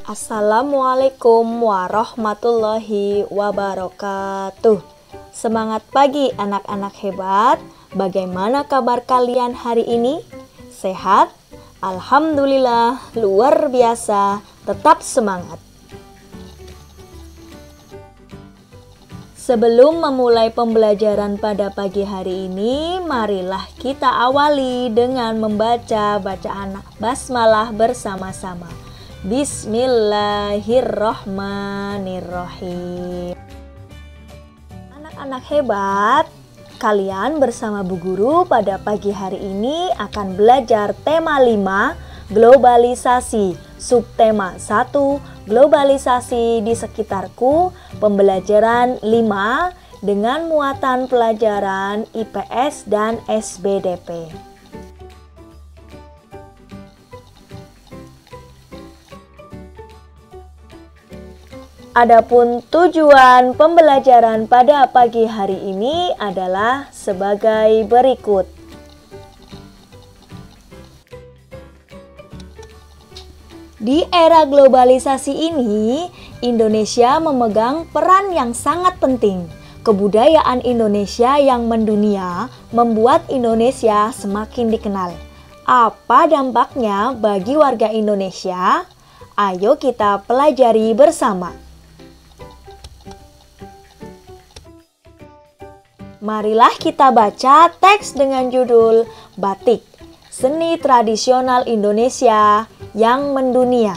Assalamualaikum warahmatullahi wabarakatuh. Semangat pagi anak-anak hebat. Bagaimana kabar kalian hari ini? Sehat? Alhamdulillah, luar biasa. Tetap semangat. Sebelum memulai pembelajaran pada pagi hari ini, marilah kita awali dengan membaca bacaan basmalah bersama-sama. Bismillahirrohmanirrohim. Anak-anak hebat, kalian bersama Bu Guru pada pagi hari ini akan belajar tema 5, globalisasi. Subtema 1, globalisasi di sekitarku, pembelajaran 5 dengan muatan pelajaran IPS dan SBDP. Adapun tujuan pembelajaran pada pagi hari ini adalah sebagai berikut. Di era globalisasi ini, Indonesia memegang peran yang sangat penting. Kebudayaan Indonesia yang mendunia membuat Indonesia semakin dikenal. Apa dampaknya bagi warga Indonesia? Ayo kita pelajari bersama. Marilah kita baca teks dengan judul Batik, Seni Tradisional Indonesia yang Mendunia.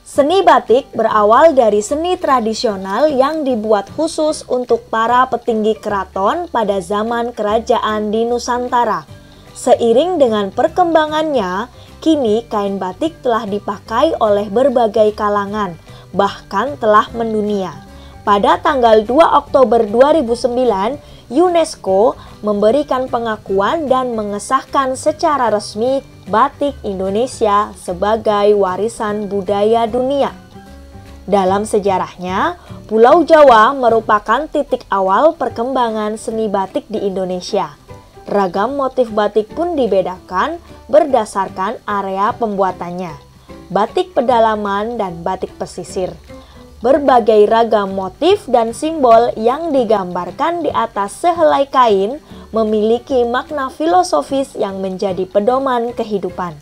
Seni batik berawal dari seni tradisional yang dibuat khusus untuk para petinggi keraton pada zaman kerajaan di Nusantara. Seiring dengan perkembangannya, kini kain batik telah dipakai oleh berbagai kalangan, bahkan telah mendunia. Pada tanggal 2 Oktober 2009, UNESCO memberikan pengakuan dan mengesahkan secara resmi batik Indonesia sebagai warisan budaya dunia. Dalam sejarahnya, Pulau Jawa merupakan titik awal perkembangan seni batik di Indonesia. Ragam motif batik pun dibedakan berdasarkan area pembuatannya. Batik pedalaman dan batik pesisir. Berbagai ragam motif dan simbol yang digambarkan di atas sehelai kain memiliki makna filosofis yang menjadi pedoman kehidupan.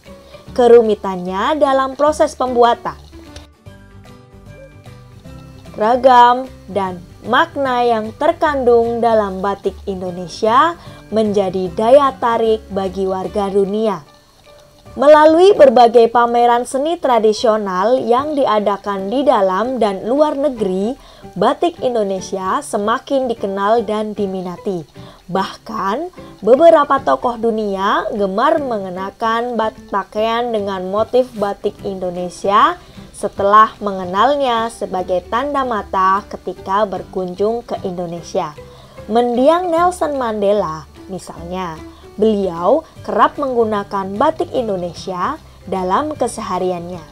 Kerumitannya dalam proses pembuatan, ragam dan makna yang terkandung dalam batik Indonesia menjadi daya tarik bagi warga dunia. Melalui berbagai pameran seni tradisional yang diadakan di dalam dan luar negeri, batik Indonesia semakin dikenal dan diminati. Bahkan, beberapa tokoh dunia gemar mengenakan pakaian dengan motif batik Indonesia setelah mengenalnya sebagai tanda mata ketika berkunjung ke Indonesia. Mendiang Nelson Mandela, misalnya, beliau kerap menggunakan batik Indonesia dalam kesehariannya.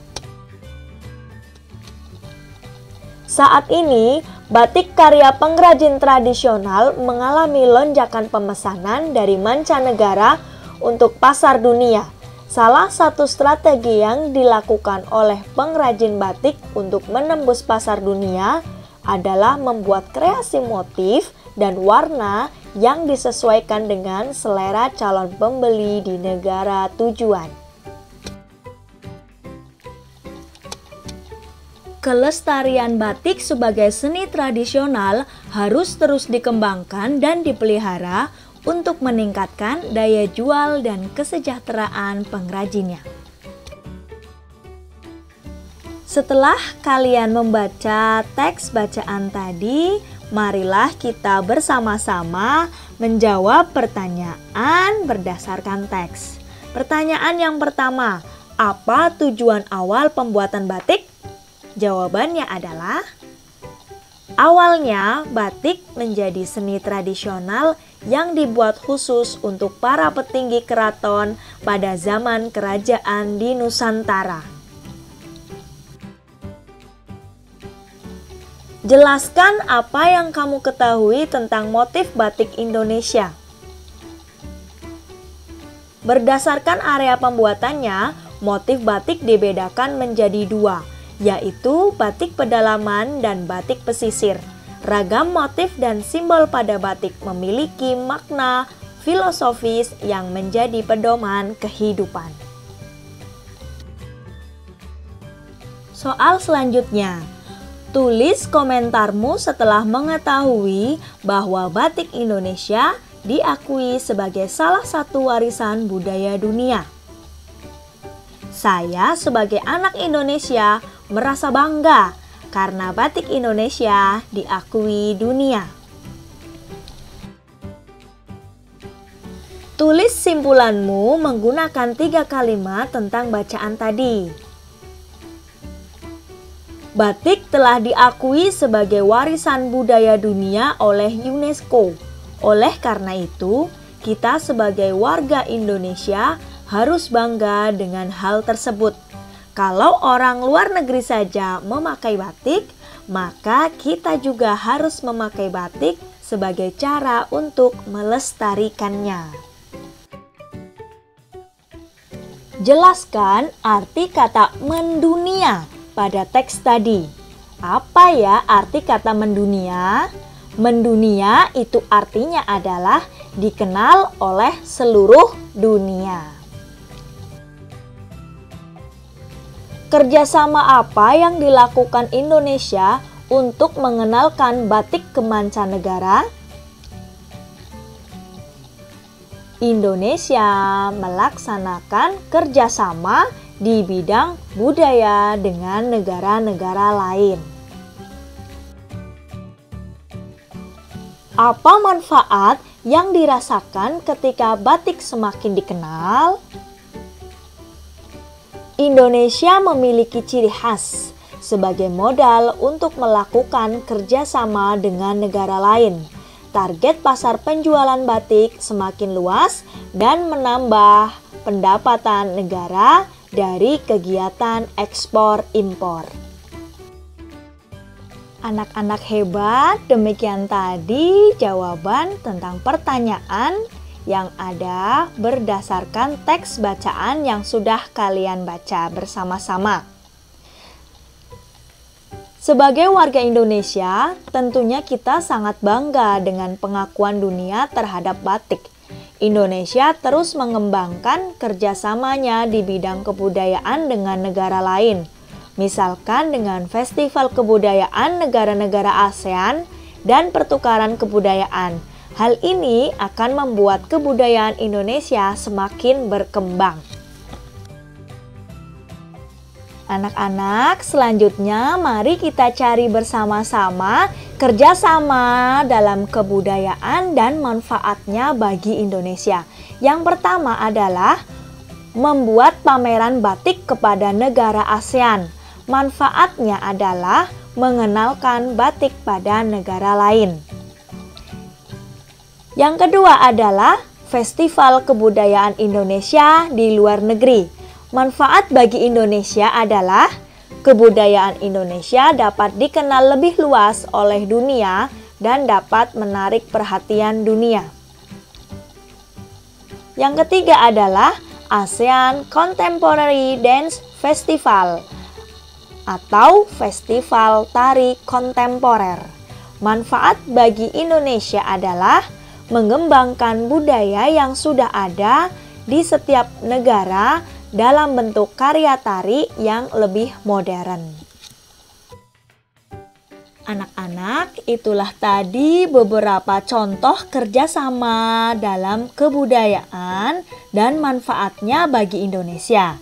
Saat ini, batik karya pengrajin tradisional mengalami lonjakan pemesanan dari mancanegara untuk pasar dunia. Salah satu strategi yang dilakukan oleh pengrajin batik untuk menembus pasar dunia adalah membuat kreasi motif dan warna yang disesuaikan dengan selera calon pembeli di negara tujuan. Kelestarian batik sebagai seni tradisional harus terus dikembangkan dan dipelihara untuk meningkatkan daya jual dan kesejahteraan pengrajinnya. Setelah kalian membaca teks bacaan tadi, marilah kita bersama-sama menjawab pertanyaan berdasarkan teks. Pertanyaan yang pertama, apa tujuan awal pembuatan batik? Jawabannya adalah, awalnya batik menjadi seni tradisional yang dibuat khusus untuk para petinggi keraton pada zaman kerajaan di Nusantara. Jelaskan apa yang kamu ketahui tentang motif batik Indonesia. Berdasarkan area pembuatannya, motif batik dibedakan menjadi dua, yaitu batik pedalaman dan batik pesisir. Ragam motif dan simbol pada batik memiliki makna filosofis yang menjadi pedoman kehidupan. Soal selanjutnya, tulis komentarmu setelah mengetahui bahwa batik Indonesia diakui sebagai salah satu warisan budaya dunia. Saya sebagai anak Indonesia merasa bangga karena batik Indonesia diakui dunia. Tulis simpulanmu menggunakan 3 kalimat tentang bacaan tadi. Batik telah diakui sebagai warisan budaya dunia oleh UNESCO. Oleh karena itu, kita sebagai warga Indonesia harus bangga dengan hal tersebut. Kalau orang luar negeri saja memakai batik, maka kita juga harus memakai batik sebagai cara untuk melestarikannya. Jelaskan arti kata mendunia pada teks tadi. Apa ya arti kata mendunia? Mendunia itu artinya adalah dikenal oleh seluruh dunia. Kerjasama apa yang dilakukan Indonesia untuk mengenalkan batik ke mancanegara? Indonesia melaksanakan kerjasama di bidang budaya dengan negara-negara lain. Apa manfaat yang dirasakan ketika batik semakin dikenal? Indonesia memiliki ciri khas sebagai modal untuk melakukan kerjasama dengan negara lain. Target pasar penjualan batik semakin luas dan menambah pendapatan negara dari kegiatan ekspor-impor. Anak-anak hebat, demikian tadi jawaban tentang pertanyaan yang ada berdasarkan teks bacaan yang sudah kalian baca bersama-sama. Sebagai warga Indonesia, tentunya kita sangat bangga dengan pengakuan dunia terhadap batik. Indonesia terus mengembangkan kerjasamanya di bidang kebudayaan dengan negara lain. Misalkan dengan Festival Kebudayaan Negara-negara ASEAN dan pertukaran kebudayaan. Hal ini akan membuat kebudayaan Indonesia semakin berkembang. Anak-anak, selanjutnya mari kita cari bersama-sama kerjasama dalam kebudayaan dan manfaatnya bagi Indonesia. Yang pertama adalah membuat pameran batik kepada negara ASEAN. Manfaatnya adalah mengenalkan batik pada negara lain. Yang kedua adalah Festival Kebudayaan Indonesia di luar negeri. Manfaat bagi Indonesia adalah kebudayaan Indonesia dapat dikenal lebih luas oleh dunia dan dapat menarik perhatian dunia. Yang ketiga adalah ASEAN Contemporary Dance Festival atau Festival Tari Kontemporer. Manfaat bagi Indonesia adalah mengembangkan budaya yang sudah ada di setiap negara dalam bentuk karya tari yang lebih modern. Anak-anak, itulah tadi beberapa contoh kerjasama dalam kebudayaan dan manfaatnya bagi Indonesia.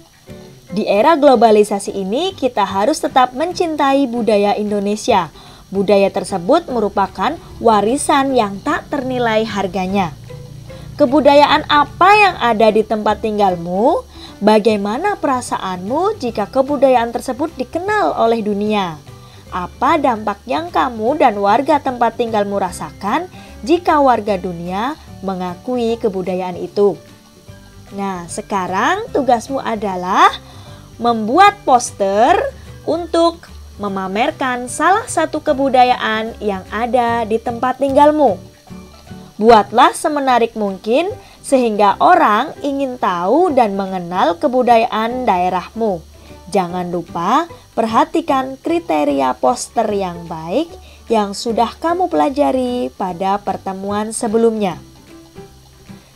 Di era globalisasi ini, kita harus tetap mencintai budaya Indonesia. Budaya tersebut merupakan warisan yang tak ternilai harganya. Kebudayaan apa yang ada di tempat tinggalmu? Bagaimana perasaanmu jika kebudayaan tersebut dikenal oleh dunia? Apa dampak yang kamu dan warga tempat tinggalmu rasakan jika warga dunia mengakui kebudayaan itu? Nah, sekarang tugasmu adalah membuat poster untuk memamerkan salah satu kebudayaan yang ada di tempat tinggalmu. Buatlah semenarik mungkin sehingga orang ingin tahu dan mengenal kebudayaan daerahmu. Jangan lupa perhatikan kriteria poster yang baik yang sudah kamu pelajari pada pertemuan sebelumnya.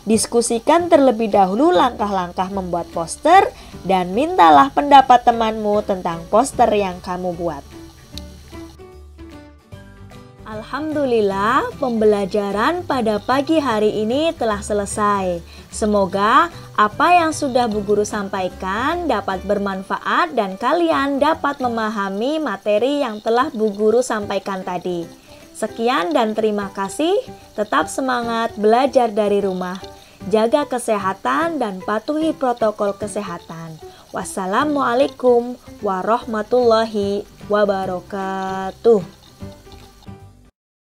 Diskusikan terlebih dahulu langkah-langkah membuat poster dan mintalah pendapat temanmu tentang poster yang kamu buat. Alhamdulillah, pembelajaran pada pagi hari ini telah selesai. Semoga apa yang sudah Bu Guru sampaikan dapat bermanfaat dan kalian dapat memahami materi yang telah Bu Guru sampaikan tadi. Sekian dan terima kasih. Tetap semangat belajar dari rumah. Jaga kesehatan dan patuhi protokol kesehatan. Wassalamualaikum warahmatullahi wabarakatuh.